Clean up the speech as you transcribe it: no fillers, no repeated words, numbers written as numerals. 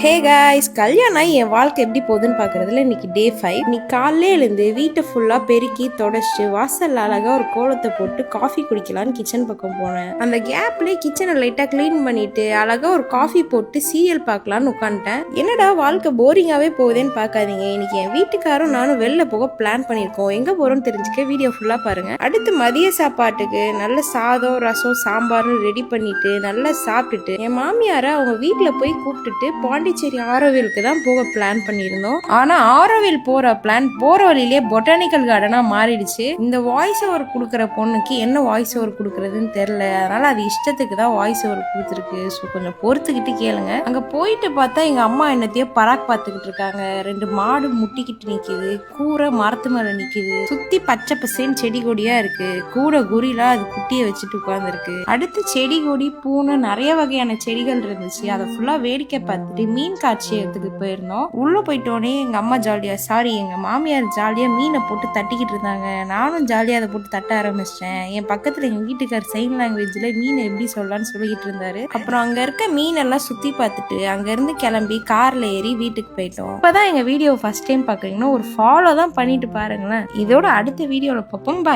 Hey guys, கல்யாணம் என் வாழ்க்கை எப்படி போகுதுன்னு பார்க்குறதுல இன்னைக்கு டே 5. இன்னைக்கு காலையில எழுந்து வீட்டை ஃபுல்லாக பெருக்கி தொடச்சிட்டு வாசல் அழகாக ஒரு கோலத்தை போட்டு காஃபி குடிக்கலான்னு கிச்சன் பக்கம் போனேன். அந்த கேப்லேயே கிச்சனை லைட்டாக க்ளீன் பண்ணிட்டு அழகாக ஒரு காஃபி போட்டு சீரியல் பார்க்கலான்னு உட்காந்துட்டேன். என்னடா வாழ்க்கை போரிங்காகவே போகுதுன்னு பார்க்காதீங்க. இன்னைக்கு என் வீட்டுக்காரும் நானும் வெளில போக பிளான் பண்ணியிருக்கோம். எங்கே போகிறோம்னு தெரிஞ்சுக்க வீடியோ ஃபுல்லாக பாருங்கள். அடுத்து மதிய சாப்பாட்டுக்கு நல்ல சாதம் ரசம் சாம்பார்னு ரெடி பண்ணிட்டு நல்லா சாப்பிட்டுட்டு என் மாமியாரை அவங்க வீட்டில் போய் கூப்பிட்டுட்டு பாண்டிச்சேரி ஆரோவிலுக்கு தான் போக பிளான் பண்ணியிருந்தோம். ஆனா ஆரோவில் போற பிளான் போற வழியிலே பொட்டானிக்கல் கார்டனா மாறிடுச்சு. இந்த வாய்ஸ் ஓவர் கொடுக்குற பொண்ணுக்கு என்ன வாய்ஸ் ஓவர் கொடுக்கறதுன்னு தெரியல. அதனால அது இஷ்டத்துக்கு தான் வாய்ஸ் ஓவர் கொடுத்துருக்கு. ஸோ கொஞ்சம் பொறுத்துக்கிட்டு கேளுங்க. அங்க போயிட்டு பார்த்தா எங்க அம்மா என்னத்தையோ பராக் பார்த்துக்கிட்டு இருக்காங்க. 2 மாடு முட்டிக்கிட்டு நிக்குது. கூரை மரத்து மேல நிக்குது. சுத்தி பச்சை பசேன்னு செடி கொடியா இருக்கு. கூட குறிலா அது குட்டியை வச்சுட்டு உட்கார்ந்து இருக்கு. அடுத்து செடி கொடி பூனை நிறைய வகையான செடிகள் இருந்துச்சு. அதை ஃபுல்லா வேடிக்கை பார்த்துட்டு மீன் காட்சியத்துக்கு போயிருந்தோம். உள்ள போயிட்டோடனே எங்க அம்மா எங்க மாமியார் ஜாலியா மீனை போட்டு தட்டிக்கிட்டு இருந்தாங்க. நானும் ஜாலியா அதை போட்டு தட்ட ஆரம்பிச்சிட்டேன். என் பக்கத்துல எங்க வீட்டுக்கார் சைன் லாங்குவேஜ்ல மீனை எப்படி சொல்லலாம்னு சொல்லிட்டு இருந்தாரு. அப்புறம் அங்க இருக்க மீன் எல்லாம் சுத்தி பார்த்துட்டு அங்க இருந்து கிளம்பி கார்ல ஏறி வீட்டுக்கு போயிட்டோம். இப்பதான் எங்க வீடியோ ஃபர்ஸ்ட் டைம் பாக்குறீங்கன்னா ஒரு ஃபாலோ தான் பண்ணிட்டு பாருங்களேன். இதோட அடுத்த வீடியோல பார்ப்போம். பாய்.